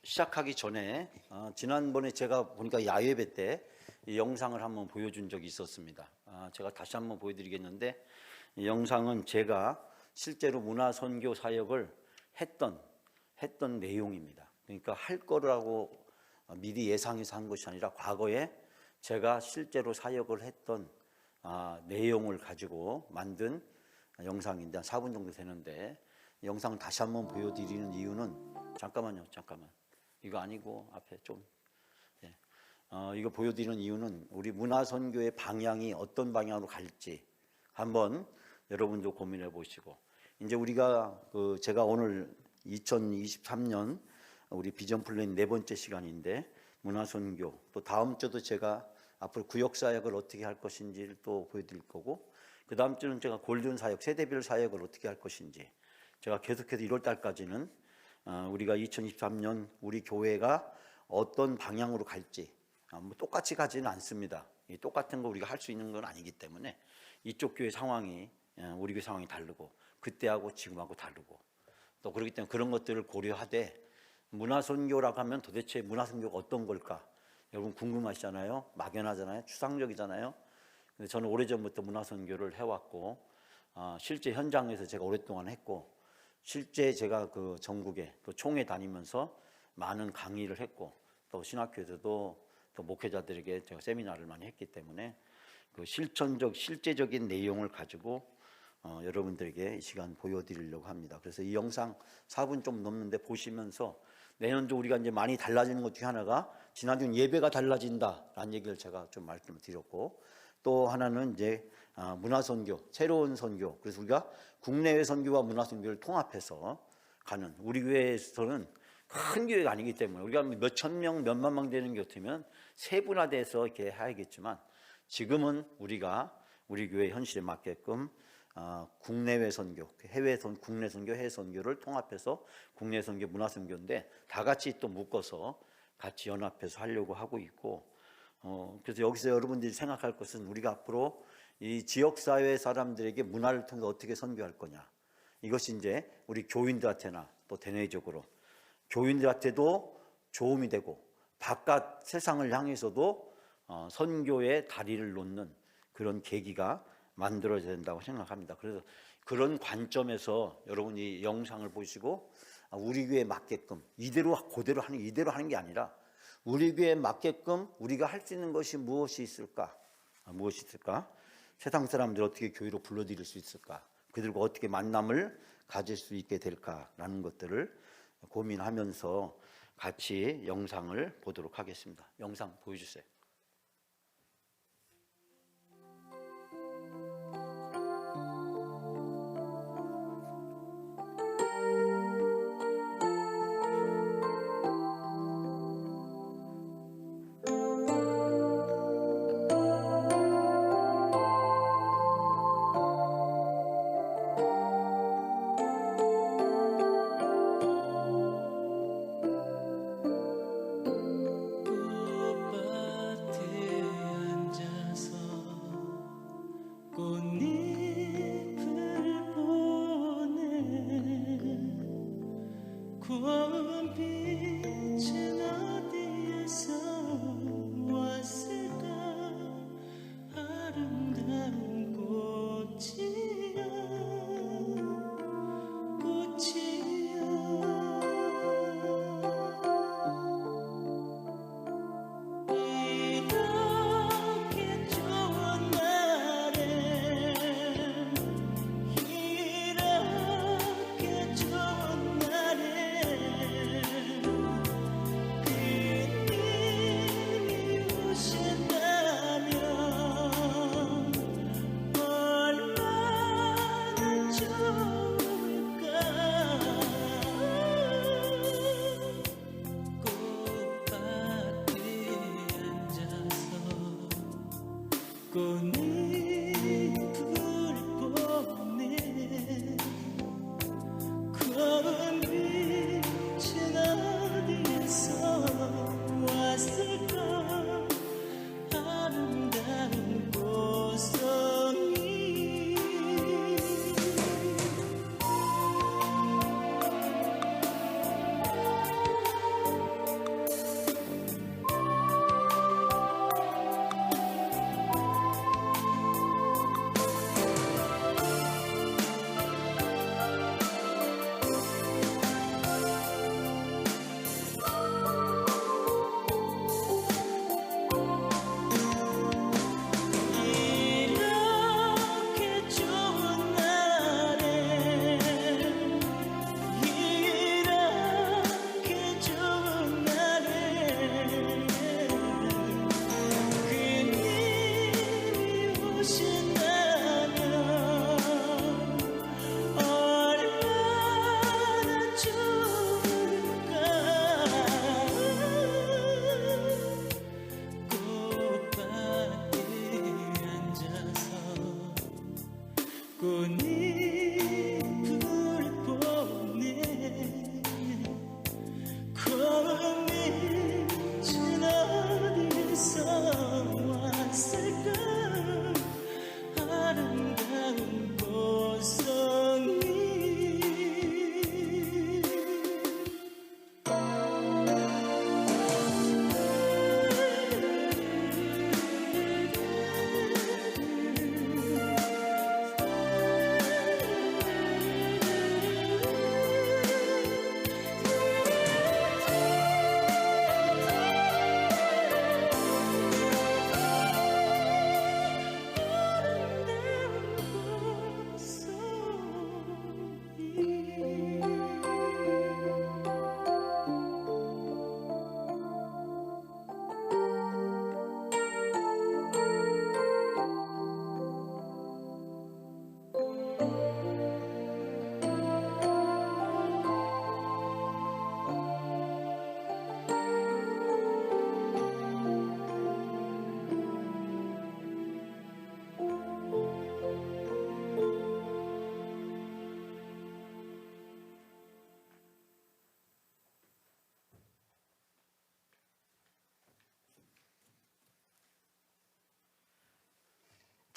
시작하기 전에 지난번에 제가 보니까 야외배 때 이 영상을 한번 보여준 적이 있었습니다. 제가 다시 한번 보여드리겠는데, 이 영상은 제가 실제로 문화선교 사역을 했던 내용입니다. 그러니까 할 거라고 미리 예상해서 한 것이 아니라 과거에 제가 실제로 사역을 했던 내용을 가지고 만든 영상인데 한 4분 정도 되는데, 영상을 다시 한번 보여드리는 이유는, 잠깐만 이거 아니고 앞에 좀 이거 보여드리는 이유는 우리 문화선교의 방향이 어떤 방향으로 갈지 한번 여러분도 고민해 보시고, 이제 우리가 제가 오늘 2023년 우리 비전 플랜 4번째 시간인데, 문화선교, 또 다음 주도 제가 앞으로 구역사역을 어떻게 할 것인지를 또 보여드릴 거고, 그 다음 주는 제가 골든 사역, 세대별 사역을 어떻게 할 것인지, 제가 계속해서 1월 달까지는 우리가 2023년 우리 교회가 어떤 방향으로 갈지, 뭐 똑같이 가지는 않습니다. 똑같은 거 우리가 할 수 있는 건 아니기 때문에 이쪽 교회 상황이 우리 교회 상황이 다르고, 그때하고 지금하고 다르고, 또 그렇기 때문에 그런 것들을 고려하되, 문화선교라고 하면 도대체 문화선교가 어떤 걸까? 여러분 궁금하시잖아요. 막연하잖아요. 추상적이잖아요. 근데 저는 오래전부터 문화선교를 해왔고, 실제 현장에서 제가 오랫동안 했고, 실제 제가 그 전국에 또 총회 다니면서 많은 강의를 했고, 또 신학교에서도 또 목회자들에게 제가 세미나를 많이 했기 때문에 그 실제적인 내용을 가지고 여러분들에게 이 시간 보여드리려고 합니다. 그래서 이 영상 4분 좀 넘는데 보시면서, 내년도 우리가 이제 많이 달라지는 것 중에 하나가, 지난주는 예배가 달라진다라는 얘기를 제가 좀 말씀을 드렸고, 또 하나는 이제 문화선교, 새로운 선교, 그래서 우리가 국내외 선교와 문화선교를 통합해서 가는, 우리 교회에서는 큰 교회가 아니기 때문에 우리가 몇천 명, 몇만 명 되는 게 같으면 세분화돼서 이렇게 해야겠지만, 지금은 우리가 우리 교회 현실에 맞게끔 국내외 선교, 국내 선교, 해외 선교를 통합해서 국내 선교, 문화 선교인데 다 같이 또 묶어서 같이 연합해서 하려고 하고 있고, 그래서 여기서 여러분들이 생각할 것은, 우리가 앞으로 이 지역사회 사람들에게 문화를 통해 어떻게 선교할 거냐, 이것이 이제 우리 교인들한테나 또 대내적으로 교인들한테도 도움이 되고, 바깥 세상을 향해서도 선교의 다리를 놓는 그런 계기가 만들어져야 된다고 생각합니다. 그래서 그런 관점에서 여러분이 영상을 보시고, 우리 교회에 맞게끔 이대로 하는 게 아니라, 우리 교회에 맞게끔 우리가 할 수 있는 것이 무엇이 있을까? 세상 사람들 어떻게 교회로 불러들일 수 있을까? 그들과 어떻게 만남을 가질 수 있게 될까라는 것들을 고민하면서 같이 영상을 보도록 하겠습니다. 영상 보여주세요.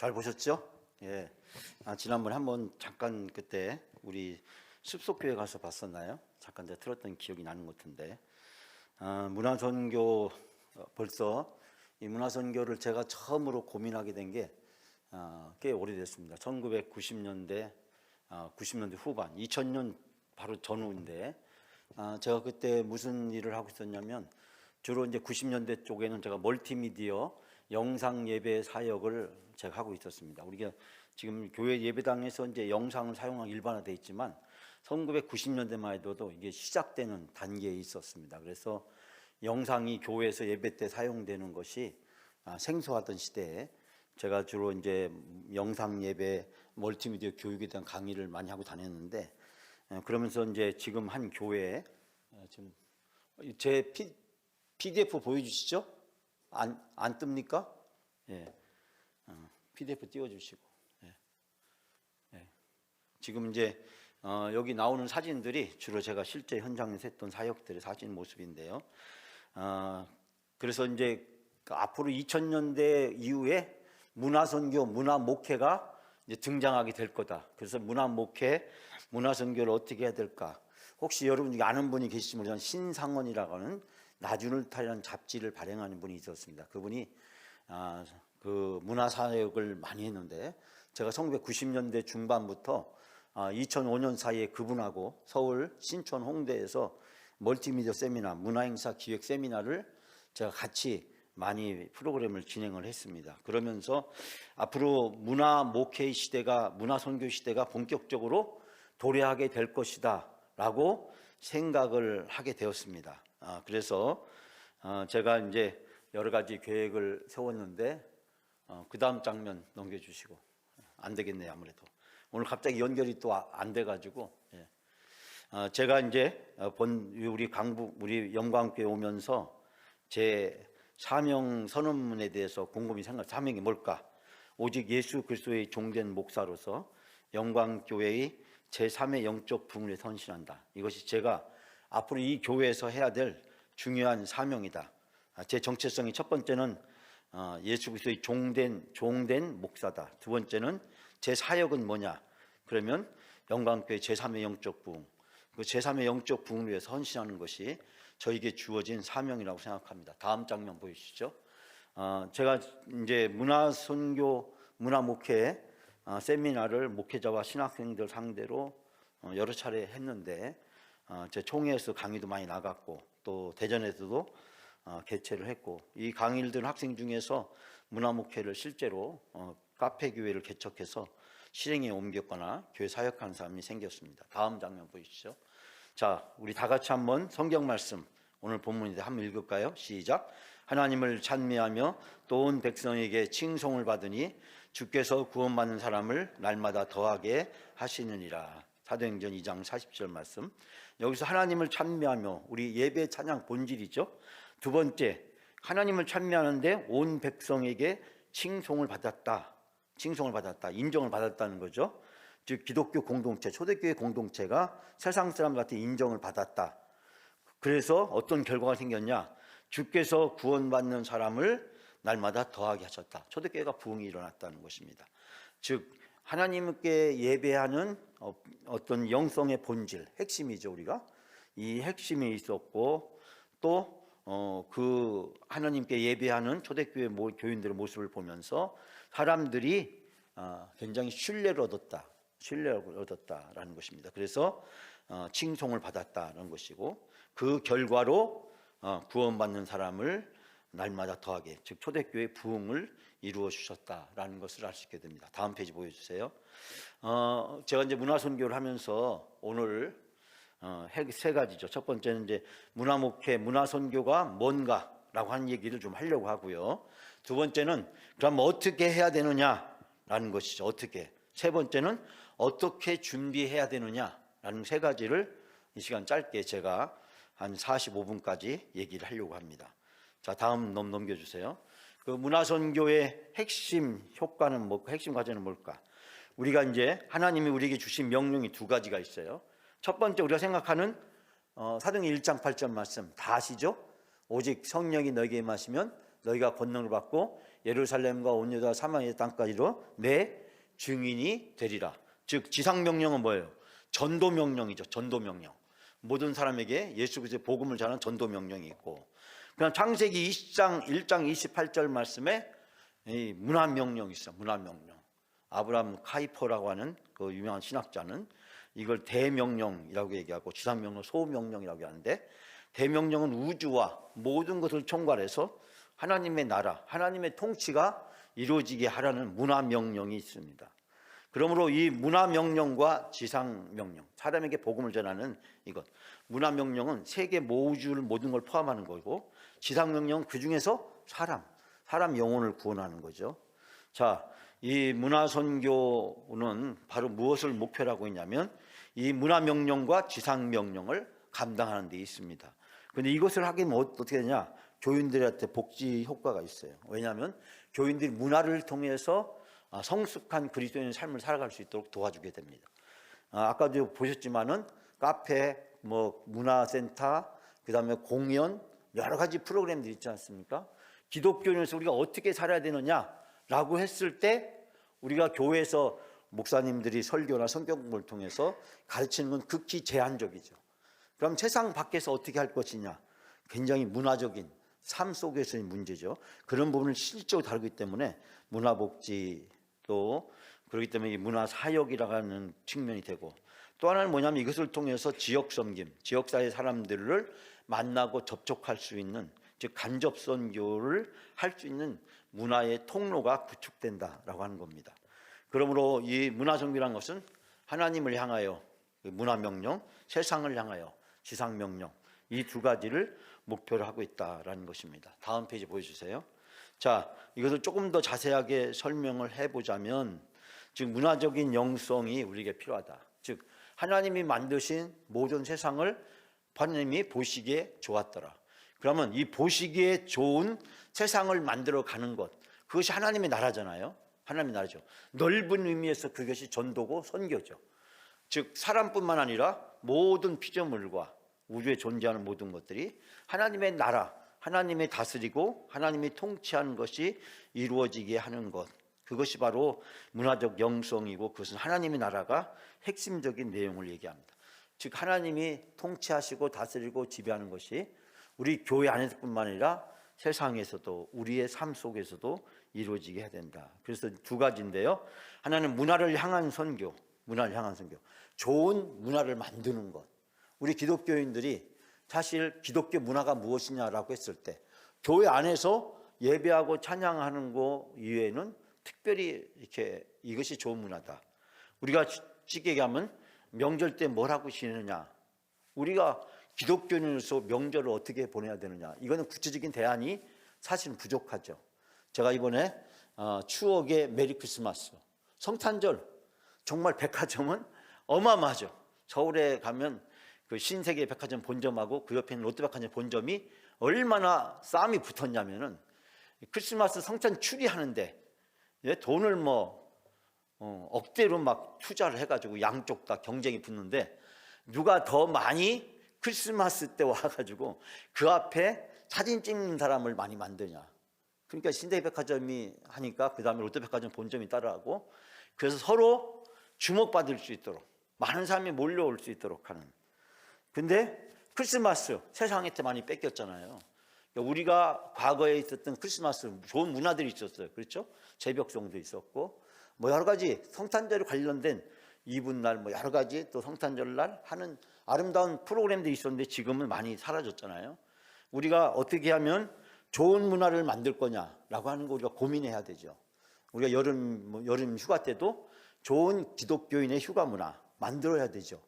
잘 보셨죠? 예. 지난번에 한번 잠깐 그때 우리 습속교회 가서 봤었나요? 잠깐 제가 들었던 기억이 나는 것 같은데. 문화선교 벌써 이 문화선교를 제가 처음으로 고민하게 된 게 꽤 오래됐습니다. 1990년대 90년대 후반, 2000년 바로 전후인데 제가 그때 무슨 일을 하고 있었냐면 주로 이제 90년대 쪽에는 제가 멀티미디어 영상 예배 사역을 제가 하고 있었습니다. 우리가 지금 교회 예배당에서 이제 영상을 사용하기 일반화되어 있지만 1990년대만 해도 이게 시작되는 단계에 있었습니다. 그래서 영상이 교회에서 예배 때 사용되는 것이 생소하던 시대에 제가 주로 이제 영상 예배, 멀티미디어 교육에 대한 강의를 많이 하고 다녔는데 그러면서 이제 지금 한 교회에 지금 제 PDF 보여주시죠? 안 뜹니까? 예, PDF 띄워주시고. 예. 예. 지금 이제 여기 나오는 사진들이 주로 제가 실제 현장에서 했던 사역들의 사진 모습인데요. 그래서 이제 앞으로 2000년대 이후에 문화선교, 문화목회가 이제 등장하게 될 거다. 그래서 문화목회, 문화선교를 어떻게 해야 될까? 혹시 여러분 중에 아는 분이 계시면 신상원이라고 하는 나주를타라는 잡지를 발행하는 분이 있었습니다. 그분이 그 문화사역을 많이 했는데 제가 1990년대 중반부터 2005년 사이에 그분하고 서울 신촌 홍대에서 멀티미디어 세미나, 문화행사 기획 세미나를 제가 같이 많이 프로그램을 진행을 했습니다. 그러면서 앞으로 문화 목회 시대가, 문화 선교 시대가 본격적으로 도래하게 될 것이다 라고 생각을 하게 되었습니다. 그래서 제가 이제 여러 가지 계획을 세웠는데 그 다음 장면 넘겨주시고. 안 되겠네요. 아무래도 오늘 갑자기 연결이 또 안 돼가지고. 제가 이제 우리 영광교회 오면서 제 사명 선언문에 대해서 곰곰이 생각. 사명이 뭘까? 오직 예수 그리스도의 종된 목사로서 영광교회의 제3의 영적 부흥에 헌신한다. 이것이 제가 앞으로 이 교회에서 해야 될 중요한 사명이다. 제 정체성이 첫 번째는 예수 그리스도의 종된 목사다. 두 번째는 제 사역은 뭐냐? 그러면 영광교회 제3의 영적 부흥. 그 제3의 영적 부흥을 위해서 헌신하는 것이 저에게 주어진 사명이라고 생각합니다. 다음 장면 보이시죠? 제가 이제 문화선교, 문화목회 세미나를 목회자와 신학생들 상대로 여러 차례 했는데 제 총회에서 강의도 많이 나갔고 또 대전에서도 개최를 했고 이 강의를 들은 학생 중에서 문화목회를 실제로 카페 교회를 개척해서 실행에 옮겼거나 교회 사역하는 사람이 생겼습니다. 다음 장면 보이시죠? 자, 우리 다 같이 한번 성경 말씀 오늘 본문인데 한번 읽을까요? 시작. 하나님을 찬미하며 또 온 백성에게 칭송을 받으니 주께서 구원받는 사람을 날마다 더하게 하시느니라. 사도행전 2장 40절 말씀. 여기서 하나님을 찬미하며 우리 예배 찬양 본질이죠. 두 번째, 하나님을 찬미하는데 온 백성에게 칭송을 받았다. 칭송을 받았다. 인정을 받았다는 거죠. 즉 기독교 공동체, 초대교회 공동체가 세상 사람들한테 인정을 받았다. 그래서 어떤 결과가 생겼냐? 주께서 구원받는 사람을 날마다 더하게 하셨다. 초대교회가 부흥이 일어났다는 것입니다. 즉 하나님께 예배하는 어떤 영성의 본질, 핵심이죠. 우리가 이 핵심이 있었고 또 그 하나님께 예배하는 초대교회 교인들의 모습을 보면서 사람들이 굉장히 신뢰를 얻었다라는 것입니다. 그래서 칭송을 받았다는 것이고 그 결과로 구원받는 사람을 날마다 더하게, 즉 초대교회 부흥을 이루어 주셨다라는 것을 알 수 있게 됩니다. 다음 페이지 보여주세요. 제가 이제 문화선교를 하면서 오늘 세 가지죠. 첫 번째는 이제 문화목회, 문화선교가 뭔가라고 하는 얘기를 좀 하려고 하고요. 두 번째는 그럼 어떻게 해야 되느냐라는 것이죠. 어떻게. 세 번째는 어떻게 준비해야 되느냐라는 세 가지를 이 시간 짧게 제가 한 45분까지 얘기를 하려고 합니다. 자, 다음 넘겨주세요. 그 문화선교의 핵심 효과는 뭘까? 핵심 과제는 뭘까? 우리가 이제 하나님이 우리에게 주신 명령이 두 가지가 있어요. 첫 번째 우리가 생각하는 사도행전 1장 8절 말씀 다 아시죠? 오직 성령이 너희에게 임하시면 너희가 권능을 받고 예루살렘과 온 유다 사마리아 땅까지로 내 증인이 되리라. 즉 지상명령은 뭐예요? 전도명령이죠. 전도명령. 모든 사람에게 예수 그리스도의 복음을 전하는 전도명령이 있고, 그다음 창세기 20장 1장 28절 말씀에 이 문화명령이 있어요. 문화명령. 아브라함 카이퍼라고 하는 그 유명한 신학자는 이걸 대명령이라고 얘기하고 지상명령 소명령이라고 하는데, 대명령은 우주와 모든 것을 총괄해서 하나님의 나라, 하나님의 통치가 이루어지게 하라는 문화명령이 있습니다. 그러므로 이 문화명령과 지상명령, 사람에게 복음을 전하는 이것, 문화명령은 세계 모주를 모든 걸 포함하는 거고, 지상명령은 그 중에서 사람 영혼을 구원하는 거죠. 자, 이 문화선교는 바로 무엇을 목표로 하고 있냐면 이 문화명령과 지상명령을 감당하는 데 있습니다. 그런데 이것을 하게 되면 어떻게 되냐? 교인들한테 복지 효과가 있어요. 왜냐하면 교인들이 문화를 통해서 성숙한 그리스도인의 삶을 살아갈 수 있도록 도와주게 됩니다. 아까도 보셨지만은 카페, 문화센터, 그다음에 공연, 여러 가지 프로그램들이 있지 않습니까? 기독교인으로서 우리가 어떻게 살아야 되느냐라고 했을 때 우리가 교회에서 목사님들이 설교나 성경 공부를 통해서 가르치는 건 극히 제한적이죠. 그럼 세상 밖에서 어떻게 할 것이냐? 굉장히 문화적인 삶 속에서의 문제죠. 그런 부분을 실질적으로 다루기 때문에 문화복지도 그렇기 때문에 이 문화사역이라고 하는 측면이 되고, 또 하나는 뭐냐면 이것을 통해서 지역섬김, 지역사회 사람들을 만나고 접촉할 수 있는, 즉 간접선교를 할 수 있는 문화의 통로가 구축된다라고 하는 겁니다. 그러므로 이 문화선교라는 것은 하나님을 향하여 문화명령, 세상을 향하여 지상명령, 이 두 가지를 목표로 하고 있다라는 것입니다. 다음 페이지 보여주세요. 자, 이것을 조금 더 자세하게 설명을 해보자면, 즉 문화적인 영성이 우리에게 필요하다. 즉 하나님이 만드신 모든 세상을 하나님이 보시기에 좋았더라. 그러면 이 보시기에 좋은 세상을 만들어가는 것, 그것이 하나님의 나라잖아요. 하나님의 나라죠. 넓은 의미에서 그것이 전도고 선교죠. 즉 사람뿐만 아니라 모든 피조물과 우주에 존재하는 모든 것들이 하나님의 나라, 하나님의 다스리고 하나님이 통치하는 것이 이루어지게 하는 것, 그것이 바로 문화적 영성이고, 그것은 하나님의 나라가 핵심적인 내용을 얘기합니다. 즉 하나님이 통치하시고 다스리고 지배하는 것이 우리 교회 안에서뿐만 아니라 세상에서도, 우리의 삶 속에서도 이루어지게 해야 된다. 그래서 두 가지인데요. 하나는 문화를 향한 선교, 문화를 향한 선교, 좋은 문화를 만드는 것. 우리 기독교인들이 사실 기독교 문화가 무엇이냐라고 했을 때 교회 안에서 예배하고 찬양하는 거 이외에는 특별히 이렇게 이것이 좋은 문화다. 우리가 쉽게 얘기하면 명절 때 뭘 하고 지내느냐, 우리가 기독교인으로서 명절을 어떻게 보내야 되느냐, 이거는 구체적인 대안이 사실은 부족하죠. 제가 이번에 추억의 메리 크리스마스, 성탄절, 정말 백화점은 어마어마하죠. 서울에 가면 그 신세계 백화점 본점하고 그 옆에 있는 롯데백화점 본점이 얼마나 싸움이 붙었냐면은 크리스마스 성탄 추리하는데 돈을 억대로 막 투자를 해가지고 양쪽 다 경쟁이 붙는데 누가 더 많이 크리스마스 때 와가지고 그 앞에 사진 찍는 사람을 많이 만드냐. 그러니까 신세계백화점이 하니까 그 다음에 롯데백화점 본점이 따라하고, 그래서 서로 주목받을 수 있도록 많은 사람이 몰려올 수 있도록 하는. 근데 크리스마스 세상한테 많이 뺏겼잖아요. 그러니까 우리가 과거에 있었던 크리스마스 좋은 문화들이 있었어요. 그렇죠? 제벽송도 있었고 여러 가지 성탄절에 관련된 이분날 여러 가지 또 성탄절날 하는 아름다운 프로그램들이 있었는데 지금은 많이 사라졌잖아요. 우리가 어떻게 하면 좋은 문화를 만들 거냐라고 하는 거 우리가 고민해야 되죠. 우리가 여름 휴가 때도 좋은 기독교인의 휴가 문화 만들어야 되죠.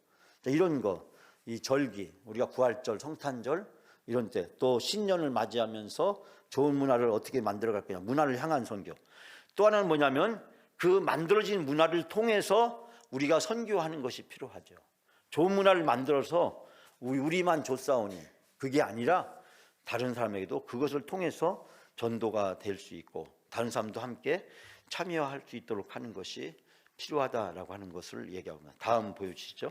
이런 거, 이 절기, 우리가 부활절, 성탄절 이런 때, 또 신년을 맞이하면서 좋은 문화를 어떻게 만들어 갈 거냐, 문화를 향한 선교. 또 하나는 뭐냐면 그 만들어진 문화를 통해서 우리가 선교하는 것이 필요하죠. 좋은 문화를 만들어서 우리만 좋사오니 그게 아니라 다른 사람에게도 그것을 통해서 전도가 될 수 있고 다른 사람도 함께 참여할 수 있도록 하는 것이 필요하다라고 하는 것을 얘기합니다. 다음 보여주시죠.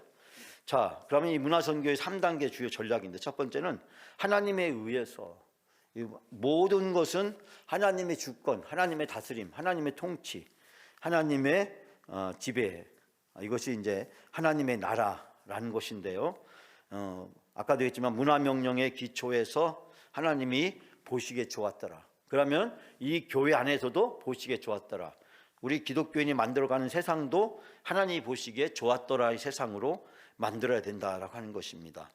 자, 그러면 이 문화선교의 3단계 주요 전략인데, 첫 번째는 하나님에 의해서 이 모든 것은 하나님의 주권, 하나님의 다스림, 하나님의 통치, 하나님의 지배, 이것이 이제 하나님의 나라라는 것인데요. 아까도 했지만 문화명령의 기초에서 하나님이 보시기에 좋았더라. 그러면 이 교회 안에서도 보시기에 좋았더라. 우리 기독교인이 만들어가는 세상도 하나님이 보시기에 좋았더라의 세상으로 만들어야 된다라고 하는 것입니다.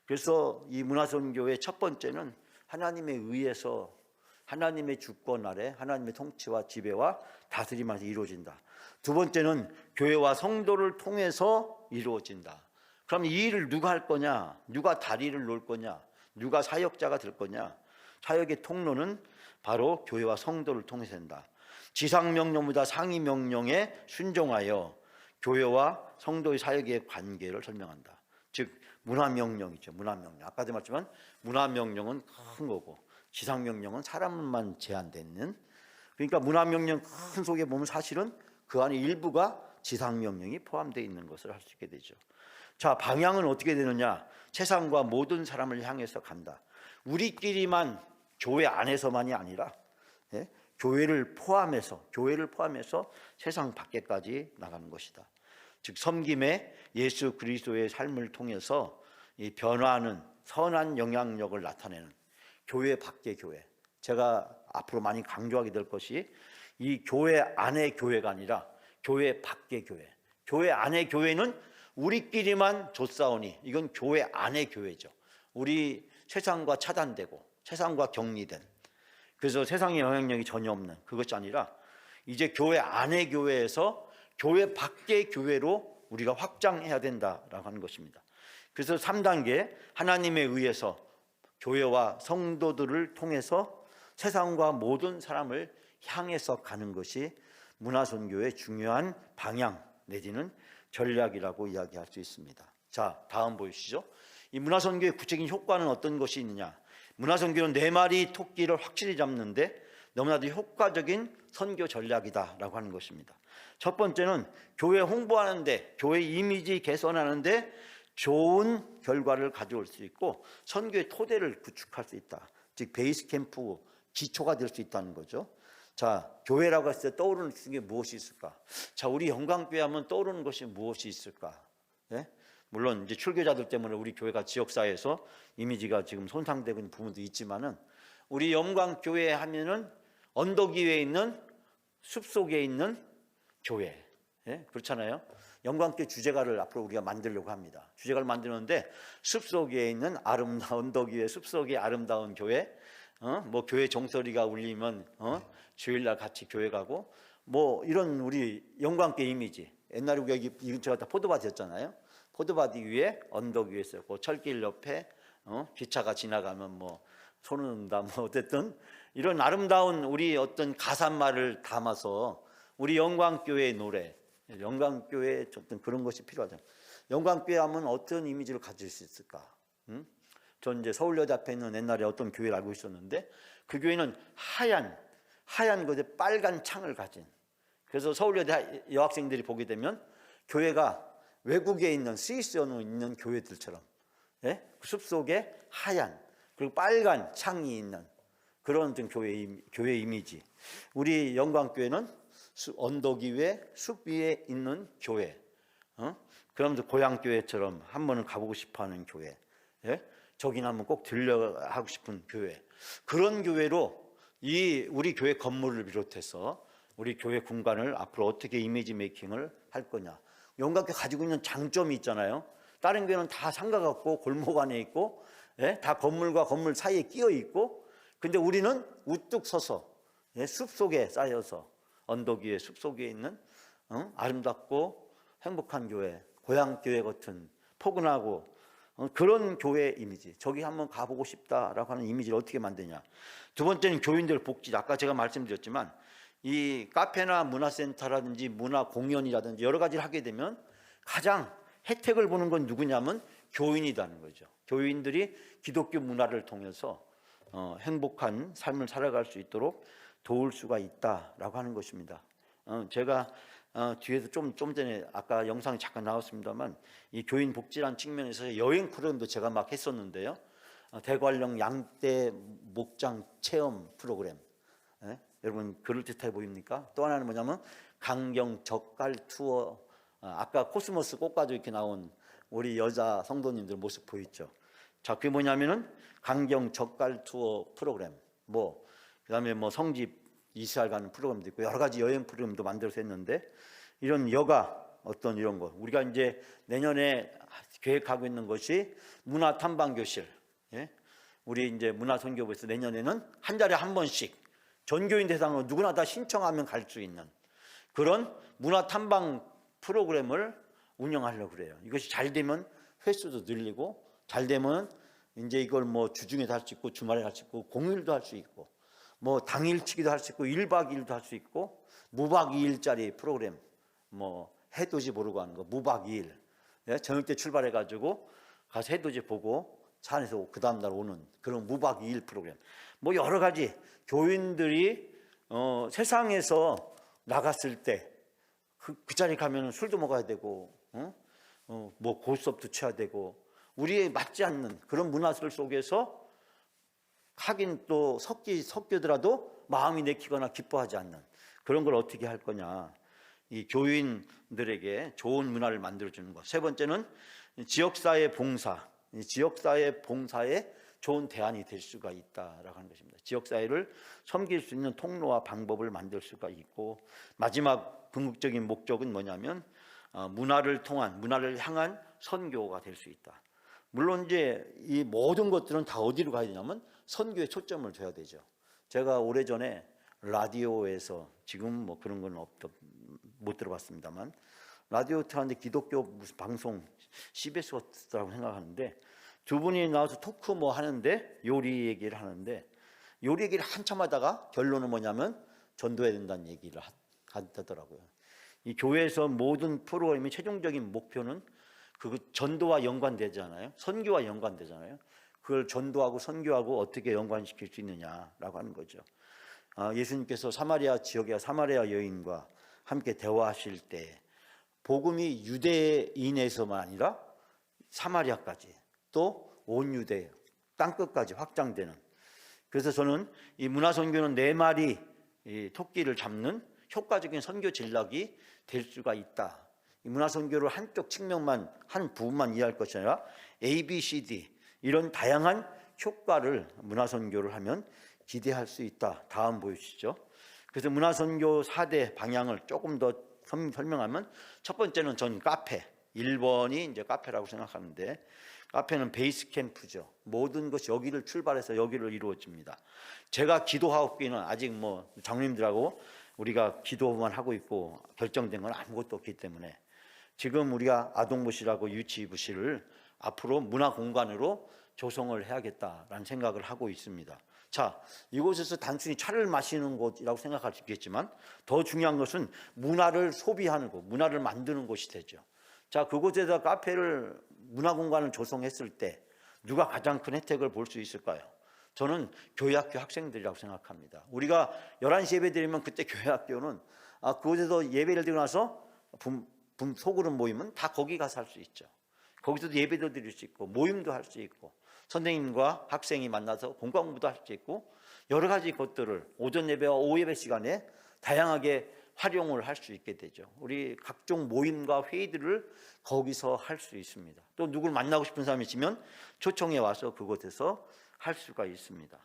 그래서 이 문화선교의 첫 번째는 하나님에 의해서 하나님의 주권 아래 하나님의 통치와 지배와 다스림 안에서 이루어진다. 두 번째는 교회와 성도를 통해서 이루어진다. 그럼 이 일을 누가 할 거냐? 누가 다리를 놓을 거냐? 누가 사역자가 될 거냐? 사역의 통로는 바로 교회와 성도를 통해서 된다. 지상명령보다 상위명령에 순종하여 교회와 성도의 사역의 관계를 설명한다. 즉 문화명령이죠. 문화명령. 아까도 말했지만 문화명령은 큰 거고 지상명령은 사람만 제한되는, 그러니까 문화명령 큰 속에 보면 사실은 그 안에 일부가 지상명령이 포함되어 있는 것을 할 수 있게 되죠. 자, 방향은 어떻게 되느냐? 세상과 모든 사람을 향해서 간다. 우리끼리만 교회 안에서만이 아니라 교회를 포함해서 세상 밖에까지 나가는 것이다. 즉 섬김의 예수 그리스도의 삶을 통해서 이 변화하는 선한 영향력을 나타내는 교회 밖의 교회. 제가 앞으로 많이 강조하게 될 것이 이 교회 안의 교회가 아니라 교회 밖의 교회. 교회 안의 교회는 우리끼리만 좋사오니 이건 교회 안의 교회죠. 우리 세상과 차단되고 세상과 격리된, 그래서 세상의 영향력이 전혀 없는 그것이 아니라 이제 교회 안의 교회에서 교회 밖의 교회로 우리가 확장해야 된다라고 하는 것입니다. 그래서 3단계 하나님에 의해서 교회와 성도들을 통해서 세상과 모든 사람을 향해서 가는 것이 문화선교의 중요한 방향 내지는 전략이라고 이야기할 수 있습니다. 자, 다음 보이시죠? 이 문화선교의 구체적인 효과는 어떤 것이 있느냐? 문화선교는 4마리 토끼를 확실히 잡는데 너무나도 효과적인 선교 전략이다라고 하는 것입니다. 첫 번째는 교회 홍보하는데, 교회 이미지 개선하는데 좋은 결과를 가져올 수 있고 선교의 토대를 구축할 수 있다. 즉 베이스 캠프, 기초가 될 수 있다는 거죠. 자, 교회라고 했을 때 떠오르는 게 무엇이 있을까? 자, 우리 영광교회 하면 떠오르는 것이 무엇이 있을까? 예? 물론 이제 출교자들 때문에 우리 교회가 지역사회에서 이미지가 지금 손상되고 있는 부분도 있지만은 우리 영광교회 하면은 언덕 위에 있는 숲속에 있는 교회, 예? 그렇잖아요. 영광교회 주제가를 앞으로 우리가 만들려고 합니다. 주제가를 만드는데 숲속에 있는 아름다운 언덕 위에 숲속에 아름다운 교회, 뭐 교회 종소리가 울리면 주일날 같이 교회 가고, 뭐 이런 우리 영광교회 이미지. 옛날에 우리가 이 근처가 다 포도밭이었잖아요. 포도밭 위에 언덕 위에 있었고 철길 옆에 기차가 지나가면 뭐 손을 든다, 뭐 어쨌든 이런 아름다운 우리 어떤 가사말을 담아서 우리 영광교회의 노래, 영광교회의 어떤 그런 것이 필요하죠. 영광교회 하면 어떤 이미지를 가질 수 있을까? 전 이제 서울여대 앞에 있는 옛날에 어떤 교회를 알고 있었는데 그 교회는 하얀 것에 빨간 창을 가진, 그래서 서울여대 여학생들이 보게 되면 교회가 외국에 있는 스위스에 있는 교회들처럼, 예? 그 숲속에 하얀 그리고 빨간 창이 있는 그런 좀 교회 이미지. 우리 영광교회는 언덕 위에 숲 위에 있는 교회, 그러면서 고향교회처럼 한 번은 가보고 싶어하는 교회, 예? 저긴 한번 꼭 들려하고 싶은 교회. 그런 교회로 이 우리 교회 건물을 비롯해서 우리 교회 공간을 앞으로 어떻게 이미지 메이킹을 할 거냐. 영광교회 가지고 있는 장점이 있잖아요. 다른 교회는 다 상가 같고 골목 안에 있고, 예? 다 건물과 건물 사이에 끼어 있고, 근데 우리는 우뚝 서서, 예? 숲속에 쌓여서 언덕 위에 숲속에 있는 아름답고 행복한 교회, 고향교회 같은 포근하고 그런 교회 이미지, 저기 한번 가보고 싶다라고 하는 이미지를 어떻게 만드냐. 두 번째는 교인들 복지. 아까 제가 말씀드렸지만 이 카페나 문화센터라든지 문화 공연이라든지 여러 가지를 하게 되면 가장 혜택을 보는 건 누구냐면 교인이라는 거죠. 교인들이 기독교 문화를 통해서 행복한 삶을 살아갈 수 있도록 도울 수가 있다라고 하는 것입니다. 제가 뒤에서 좀 전에 아까 영상이 잠깐 나왔습니다만 이 교인 복지란 측면에서 여행 프로그램도 제가 막 했었는데요. 대관령 양떼 목장 체험 프로그램. 예? 여러분 그럴듯해 보입니까? 또 하나는 뭐냐면 강경 젓갈 투어. 아까 코스모스 꽃가지고 이렇게 나온 우리 여자 성도님들 모습 보이죠? 자, 그게 뭐냐면은 강경 젓갈 투어 프로그램. 그다음에 성집 이스라엘 가는 프로그램도 있고 여러 가지 여행 프로그램도 만들어서 했는데, 이런 여가 어떤 이런 거 우리가 이제 내년에 계획하고 있는 것이 문화 탐방 교실. 예? 우리 이제 문화선교부에서 내년에는 한 달에 한 번씩 전교인 대상으로 누구나 다 신청하면 갈 수 있는 그런 문화 탐방 프로그램을 운영하려고 그래요. 이것이 잘 되면 횟수도 늘리고, 잘 되면 이제 이걸 주중에도 할 수 있고 주말에 할 수 있고 공휴일도 할 수 있고 당일치기도 할 수 있고 1박 2일도 할 수 있고 무박 2일짜리 프로그램, 해돋이 보려고 하는 거 무박 2일. 예? 저녁 때 출발해 가지고 가서 해돋이 보고 차 안에서 그 다음날 오는 그런 무박 2일 프로그램. 여러 가지 교인들이 세상에서 나갔을 때 그 자리 가면 술도 먹어야 되고 고수업도 쳐야 되고 우리에 맞지 않는 그런 문화들 속에서 하긴 또 섞이더라도 마음이 내키거나 기뻐하지 않는 그런 걸 어떻게 할 거냐. 이 교인들에게 좋은 문화를 만들어주는 것. 세 번째는 지역사회 봉사. 이 지역사회 봉사에 좋은 대안이 될 수가 있다라고 하는 것입니다. 지역사회를 섬길 수 있는 통로와 방법을 만들 수가 있고, 마지막 궁극적인 목적은 뭐냐면 문화를 향한 선교가 될 수 있다. 물론 이제 이 모든 것들은 다 어디로 가야 되냐면 선교에 초점을 둬야 되죠. 제가 오래전에 라디오에서, 지금 그런 건 못 들어봤습니다만, 라디오 틀었는데 기독교 무슨 방송 CBS 같다고 생각하는데 두 분이 나와서 토크 하는데 요리 얘기를 하는데, 요리 얘기를 한참 하다가 결론은 뭐냐면 전도해야 된다는 얘기를 하더라고요. 이 교회에서 모든 프로그램의 최종적인 목표는 그 전도와 연관되잖아요. 선교와 연관되잖아요. 그걸 전도하고 선교하고 어떻게 연관시킬 수 있느냐라고 하는 거죠. 예수님께서 사마리아 지역의 사마리아 여인과 함께 대화하실 때 복음이 유대인에서만 아니라 사마리아까지 또 온 유대 땅끝까지 확장되는, 그래서 저는 이 문화선교는 4마리 토끼를 잡는 효과적인 선교 전략이 될 수가 있다. 이 문화선교를 한쪽 측면만, 한 부분만 이해할 것이 아니라 A, B, C, D 이런 다양한 효과를 문화선교를 하면 기대할 수 있다. 다음 보여주시죠. 그래서 문화선교 4대 방향을 조금 더 설명하면, 첫 번째는 전 카페, 1번이 이제 카페라고 생각하는데, 카페는 베이스 캠프죠. 모든 것이 여기를 출발해서 여기를 이루어집니다. 제가 기도하기는 아직 장로님들하고 우리가 기도만 하고 있고 결정된 건 아무것도 없기 때문에, 지금 우리가 아동부실하고 유치부실을 앞으로 문화 공간으로 조성을 해야겠다라는 생각을 하고 있습니다. 자, 이곳에서 단순히 차를 마시는 곳이라고 생각할 수 있겠지만 더 중요한 것은 문화를 소비하는 곳, 문화를 만드는 곳이 되죠. 자, 그곳에다 카페를, 문화 공간을 조성했을 때 누가 가장 큰 혜택을 볼 수 있을까요? 저는 교회학교 학생들이라고 생각합니다. 우리가 11시 예배 드리면 그때 교회학교는 그곳에서 예배를 드리고 나서 소그룹 모임은 다 거기 가서 할 수 있죠. 거기서도 예배도 드릴 수 있고 모임도 할 수 있고 선생님과 학생이 만나서 공부도 할 수 있고 여러 가지 것들을 오전 예배와 오후 예배 시간에 다양하게 활용을 할 수 있게 되죠. 우리 각종 모임과 회의들을 거기서 할 수 있습니다. 또 누굴 만나고 싶은 사람이 있으면 초청해 와서 그곳에서 할 수가 있습니다.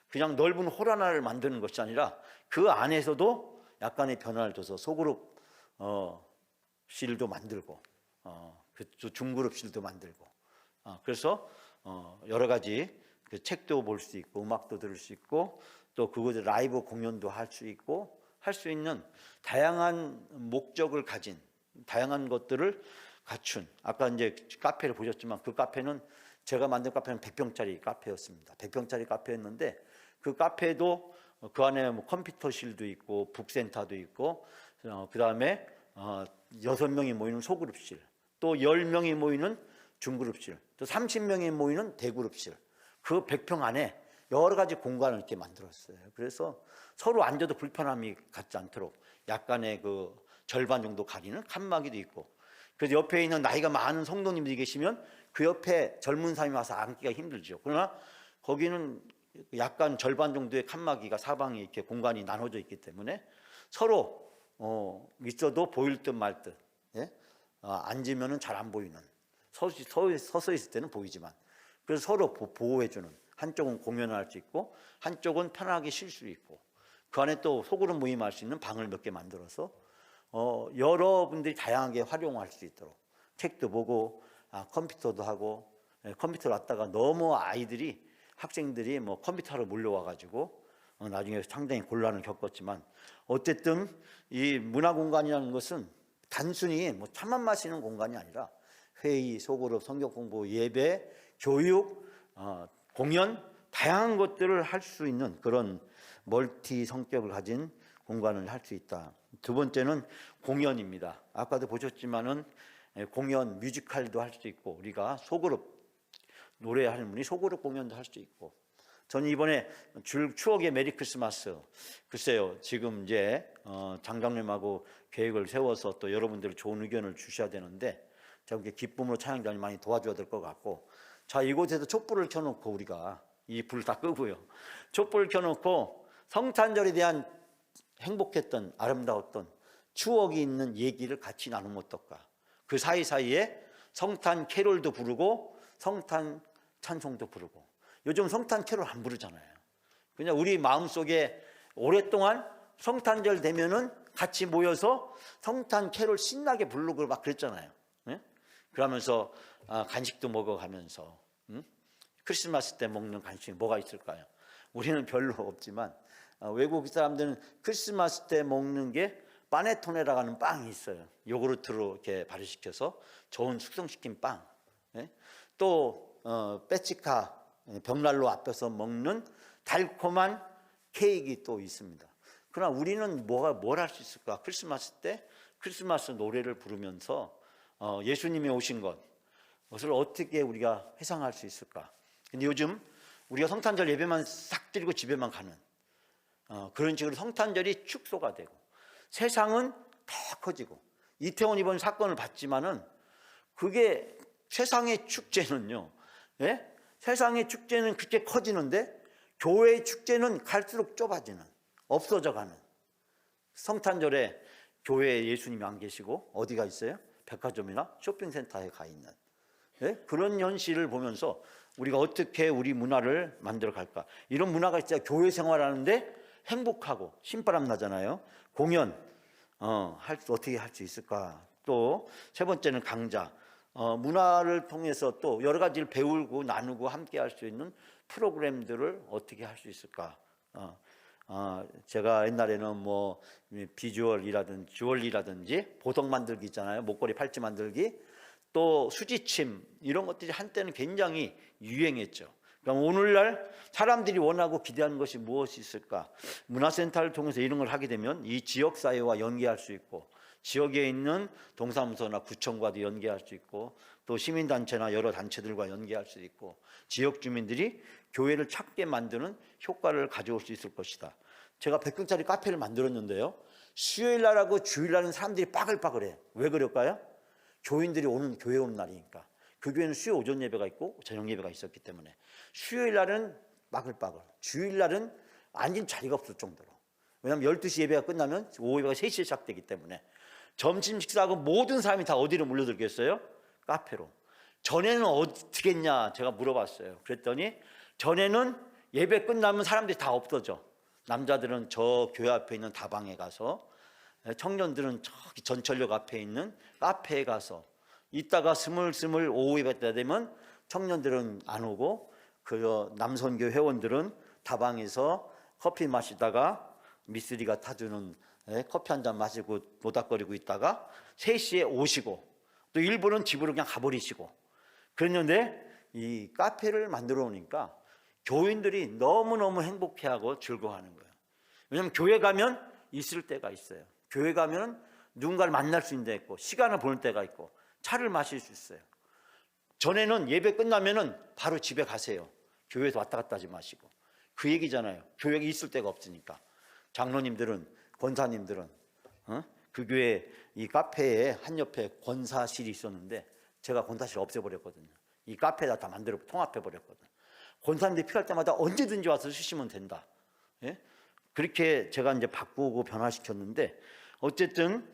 그냥 넓은 홀 하나를 만드는 것이 아니라 그 안에서도 약간의 변화를 줘서 소그룹 실도 만들고 중그룹실도 만들고 그래서 여러 가지 그 책도 볼 수 있고 음악도 들을 수 있고 또 그곳에 라이브 공연도 할 수 있고 할 수 있는 다양한 목적을 가진 다양한 것들을 갖춘, 아까 이제 카페를 보셨지만 그 카페는 제가 만든 카페는 100평짜리 카페였습니다. 100평짜리 카페였는데 그 카페도 그 안에 컴퓨터실도 있고 북센터도 있고 그 다음에 6명이 모이는 소그룹실, 또 10명이 모이는 중그룹실, 또 30명이 모이는 대그룹실, 그 100평 안에 여러 가지 공간을 이렇게 만들었어요. 그래서 서로 앉아도 불편함이 갖지 않도록 약간의 그 절반 정도 가리는 칸막이도 있고, 그래서 옆에 있는 나이가 많은 성도님들이 계시면 그 옆에 젊은 사람이 와서 앉기가 힘들죠. 그러나 거기는 약간 절반 정도의 칸막이가 사방에 이렇게 공간이 나눠져 있기 때문에 서로 있어도 보일 듯 말 듯. 예? 앉으면은 잘 안 보이는. 서서 있을 때는 보이지만. 그래서 서로 보호해주는. 한쪽은 공연을 할 수 있고 한쪽은 편하게 쉴 수 있고 그 안에 또 소그룹 모임할 수 있는 방을 몇 개 만들어서 여러분들이 다양하게 활용할 수 있도록 책도 보고 컴퓨터도 하고 컴퓨터를 왔다가 너무 학생들이 뭐 컴퓨터로 몰려와 가지고 나중에 상당히 곤란을 겪었지만 어쨌든 이 문화 공간이라는 것은 단순히 뭐 차만 마시는 공간이 아니라 회의, 소그룹, 성경 공부, 예배, 교육, 공연 다양한 것들을 할 수 있는 그런 멀티 성격을 가진 공간을 할 수 있다. 두 번째는 공연입니다. 아까도 보셨지만은 공연, 뮤지컬도 할 수 있고 우리가 소그룹 노래하는 분이 소그룹 공연도 할 수 있고 저는 이번에 추억의 메리 크리스마스 글쎄요 지금 이제 장장님하고 계획을 세워서 또 여러분들 좋은 의견을 주셔야 되는데 제가 이렇게 기쁨으로 찬양단이 많이 도와줘야 될 것 같고 자 이곳에서 촛불을 켜놓고 우리가 이 불 다 끄고요 촛불을 켜놓고 성탄절에 대한 행복했던 아름다웠던 추억이 있는 얘기를 같이 나누면 어떨까. 그 사이사이에 성탄 캐롤도 부르고 성탄 찬송도 부르고 요즘 성탄 캐롤 안 부르잖아요. 그냥 우리 마음속에 오랫동안 성탄절 되면은 같이 모여서 성탄 캐롤 신나게 부르고 막 그랬잖아요. 네? 그러면서 간식도 먹어가면서 크리스마스 때 먹는 간식이 뭐가 있을까요? 우리는 별로 없지만 외국 사람들은 크리스마스 때 먹는 게 파네토네라고 하는 빵이 있어요. 요구르트로 이렇게 발효시켜서 좋은 숙성시킨 빵. 예? 또 빼치카 벽난로 앞에서 먹는 달콤한 케이크 또 있습니다. 그러나 우리는 뭘 할 수 있을까? 크리스마스 때 크리스마스 노래를 부르면서 예수님이 오신 것을 어떻게 우리가 회상할 수 있을까? 근데 요즘 우리가 성탄절 예배만 싹 드리고 집에만 가는 그런 식으로 성탄절이 축소가 되고 세상은 더 커지고 이태원 이번 사건을 봤지만은 그게 세상의 축제는요. 예? 세상의 축제는 그렇게 커지는데 교회의 축제는 갈수록 좁아지는 없어져가는 성탄절에 교회에 예수님이 안 계시고 어디가 있어요? 백화점이나 쇼핑센터에 가 있는 예? 그런 현실을 보면서 우리가 어떻게 우리 문화를 만들어 갈까? 이런 문화가 있어야 교회 생활하는데 행복하고 신바람 나잖아요. 공연 어떻게 할 수 있을까? 또 세 번째는 강좌. 문화를 통해서 또 여러 가지를 배우고 나누고 함께 할 수 있는 프로그램들을 어떻게 할 수 있을까? 제가 옛날에는 뭐 비주얼이라든지 주얼리라든지 보석 만들기 있잖아요. 목걸이 팔찌 만들기. 또 수지침 이런 것들이 한때는 굉장히 유행했죠. 그럼 오늘날 사람들이 원하고 기대하는 것이 무엇이 있을까? 문화센터를 통해서 이런 걸 하게 되면 이 지역사회와 연계할 수 있고 지역에 있는 동사무소나 구청과도 연계할 수 있고 또 시민단체나 여러 단체들과 연계할 수 있고 지역 주민들이 교회를 찾게 만드는 효과를 가져올 수 있을 것이다. 제가 100평짜리 카페를 만들었는데요. 수요일날하고 주일날은 사람들이 빠글빠글해. 왜 그럴까요? 교인들이 교회 오는 날이니까. 그 교회는 수요 오전 예배가 있고 저녁 예배가 있었기 때문에 수요일날은 빠글빠글, 주일날은 앉은 자리가 없을 정도로. 왜냐하면 12시 예배가 끝나면 오후 예배가 3시에 시작되기 때문에 점심 식사하고 모든 사람이 다 어디로 몰려들겠어요? 카페로. 전에는 어떻게 했냐 제가 물어봤어요. 그랬더니 전에는 예배 끝나면 사람들이 다 없어져. 남자들은 저 교회 앞에 있는 다방에 가서 청년들은 저기 전철역 앞에 있는 카페에 가서 이따가 스물스물 오후 예배 때 되면 청년들은 안 오고 그 남선교 회원들은 다방에서 커피 마시다가 미쓰리가 타주는 커피 한 잔 마시고 노닥거리고 있다가 3시에 오시고 또 일부는 집으로 그냥 가버리시고 그랬는데 이 카페를 만들어 놓으니까 교인들이 너무너무 행복해하고 즐거워하는 거예요. 왜냐하면 교회 가면 있을 때가 있어요. 교회 가면 누군가를 만날 수 있는 데 있고 시간을 보낼 때가 있고 차를 마실 수 있어요. 전에는 예배 끝나면은 바로 집에 가세요. 교회에서 왔다 갔다 하지 마시고. 그 얘기잖아요. 교회에 있을 데가 없으니까. 장로님들은 권사님들은 그 교회 이 카페에 한 옆에 권사실이 있었는데 제가 권사실 없애버렸거든요. 이 카페에다 다 만들어 통합해버렸거든요. 권사님들이 필요할 때마다 언제든지 와서 쓰시면 된다. 예? 그렇게 제가 이제 바꾸고 변화시켰는데 어쨌든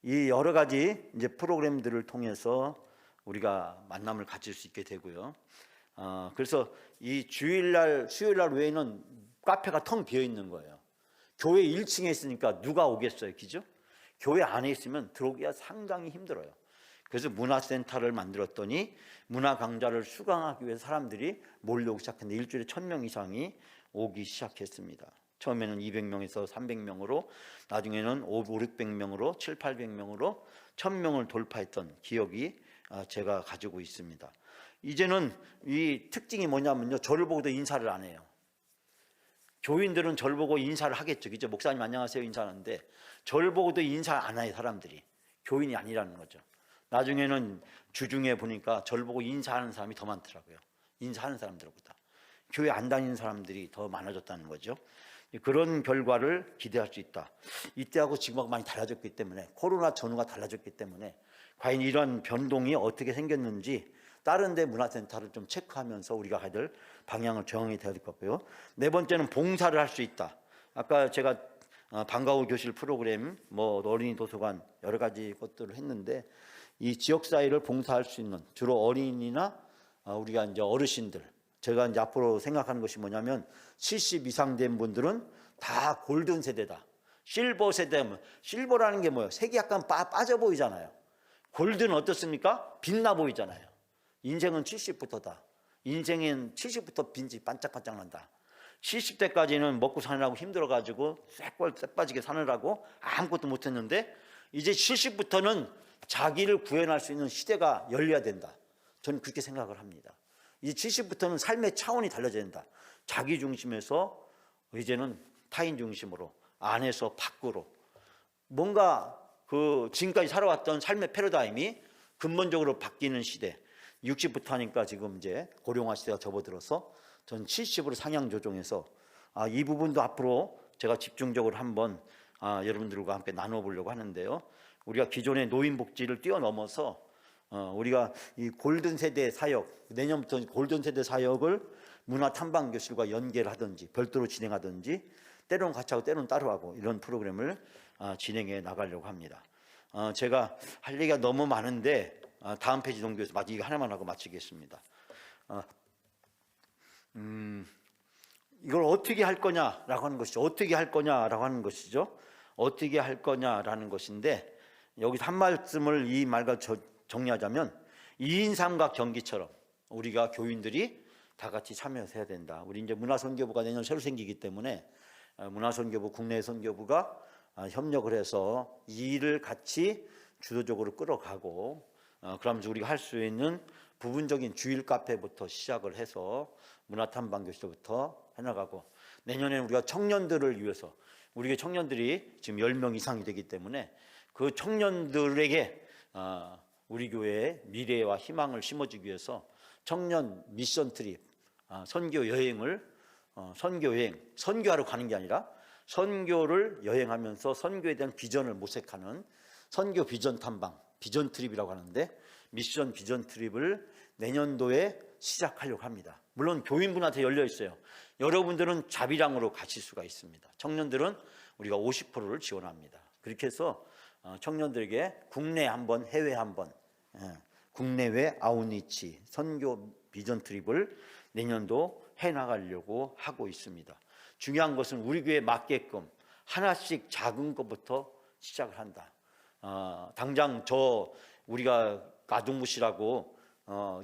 이 여러 가지 이제 프로그램들을 통해서 우리가 만남을 가질 수 있게 되고요. 그래서 이 주일날, 수요일날 외에는 카페가 텅 비어 있는 거예요. 교회 1층에 있으니까 누가 오겠어요, 그죠? 교회 안에 있으면 들어오기가 상당히 힘들어요. 그래서 문화센터를 만들었더니 문화 강좌를 수강하기 위해서 사람들이 몰려오기 시작했는데 일주일에 1000명 이상이 오기 시작했습니다. 처음에는 200명에서 300명으로 나중에는 500~600명으로 700~800명으로 1000명을 돌파했던 기억이 제가 가지고 있습니다. 이제는 이 특징이 뭐냐면요, 저를 보고도 인사를 안 해요. 교인들은 저를 보고 인사를 하겠죠, 그죠? 목사님 안녕하세요 인사하는데 저를 보고도 인사 안 해요. 사람들이 교인이 아니라는 거죠. 나중에는 주중에 보니까 저를 보고 인사하는 사람이 더 많더라고요. 인사하는 사람들보다 교회 안 다니는 사람들이 더 많아졌다는 거죠. 그런 결과를 기대할 수 있다. 이때하고 지금하고 많이 달라졌기 때문에, 코로나 전후가 달라졌기 때문에 과연 이런 변동이 어떻게 생겼는지 다른 데 문화센터를 좀 체크하면서 우리가 가야 될 방향을 정해야 될 것 같고요. 네 번째는 봉사를 할 수 있다. 아까 제가 방과후 교실 프로그램, 뭐 어린이 도서관 여러 가지 것들을 했는데 이 지역사회를 봉사할 수 있는 주로 어린이나 우리가 이제 어르신들, 제가 이제 앞으로 생각하는 것이 뭐냐면 70 이상 된 분들은 다 골든 세대다. 실버 세대면, 실버라는 게 뭐예요? 색이 약간 빠져 보이잖아요. 골드는 어떻습니까? 빛나 보이잖아요. 인생은 70부터다. 인생은 70부터 빛이 반짝반짝 난다. 70대까지는 먹고 사느라고 힘들어가지고 쎄빠지게 사느라고 아무것도 못했는데 이제 70부터는 자기를 구현할 수 있는 시대가 열려야 된다. 저는 그렇게 생각을 합니다. 이제 70부터는 삶의 차원이 달라져야 된다. 자기 중심에서 이제는 타인 중심으로, 안에서 밖으로 뭔가 그 지금까지 살아왔던 삶의 패러다임이 근본적으로 바뀌는 시대. 60부터 하니까 지금 이제 고령화 시대가 접어들어서 전 70으로 상향 조정해서 이 부분도 앞으로 제가 집중적으로 한번 여러분들과 함께 나눠보려고 하는데요. 우리가 기존의 노인복지를 뛰어넘어서 우리가 이 골든 세대 사역, 내년부터 골든 세대 사역을 문화탐방교실과 연계하든지 별도로 진행하든지 때로는 같이 하고 때로는 따로 하고 이런 프로그램을 진행해 나가려고 합니다. 제가 할 얘기가 너무 많은데 다음 페이지 넘겨서 이거 하나만 하고 마치겠습니다. 이걸 어떻게 할 거냐라고 하는 것이죠. 어떻게 할 거냐라고 하는 것이죠. 어떻게 할 거냐라는 것인데 여기서 한 말씀을 이 말과 정리하자면 2인 삼각 경기처럼 우리가 교인들이 다 같이 참여해서 해야 된다. 우리 이제 문화선교부가 내년 새로 생기기 때문에 문화선교부, 국내 선교부가 협력을 해서 이 일을 같이 주도적으로 끌어가고 그러면서 우리가 할 수 있는 부분적인 주일 카페부터 시작을 해서 문화탐방교실부터 해나가고 내년에는 우리가 청년들을 위해서 우리 청년들이 지금 10명 이상이 되기 때문에 그 청년들에게 우리 교회의 미래와 희망을 심어주기 위해서 청년 미션 트립, 선교 여행을 선교하러 가는 게 아니라 선교를 여행하면서 선교에 대한 비전을 모색하는 선교 비전 탐방, 비전 트립이라고 하는데 미션 비전 트립을 내년도에 시작하려고 합니다. 물론 교인분한테 열려 있어요. 여러분들은 자비랑으로 가실 수가 있습니다. 청년들은 우리가 50%를 지원합니다. 그렇게 해서 청년들에게 국내 한 번, 해외 한 번, 국내외 아웃리치 선교 비전 트립을 내년도 해나가려고 하고 있습니다. 중요한 것은 우리 교회에 맞게끔 하나씩 작은 것부터 시작을 한다. 당장 우리가 아동부실하고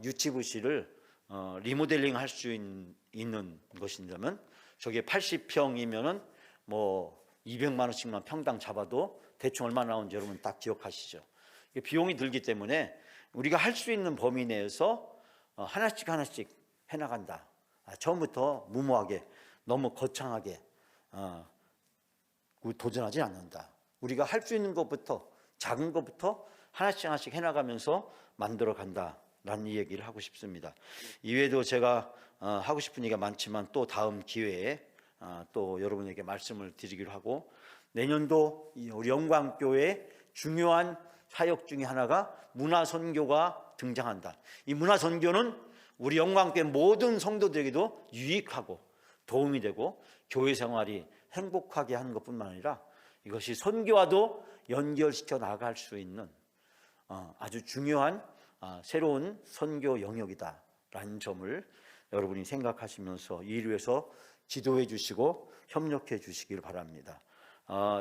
유치부실을 리모델링 할 수 있는 것인다면 저게 80평이면은 뭐 200만 원씩만 평당 잡아도 대충 얼마 나오는지 여러분 딱 기억하시죠? 비용이 들기 때문에 우리가 할 수 있는 범위 내에서 하나씩 해나간다. 처음부터 무모하게 너무 거창하게 도전하지 않는다. 우리가 할 수 있는 것부터 작은 것부터 하나씩 해나가면서 만들어 간다라는 얘기를 하고 싶습니다. 이외에도 제가 하고 싶은 얘기가 많지만 또 다음 기회에 또 여러분에게 말씀을 드리기로 하고 내년도 우리 영광교회 중요한 사역 중에 하나가 문화선교가 등장한다. 이 문화선교는 우리 영광교회 모든 성도들에게도 유익하고 도움이 되고 교회 생활이 행복하게 하는 것뿐만 아니라 이것이 선교와도 연결시켜 나갈 수 있는 아주 중요한 새로운 선교 영역이다라는 점을 여러분이 생각하시면서 이 일을 위해서 기도해 주시고 협력해 주시길 바랍니다.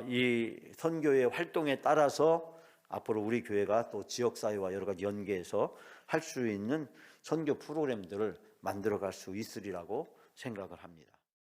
이 선교의 활동에 따라서 앞으로 우리 교회가 또 지역사회와 여러 가지 연계해서 할 수 있는 선교 프로그램들을 만들어갈 수 있으리라고 생각을 합니다.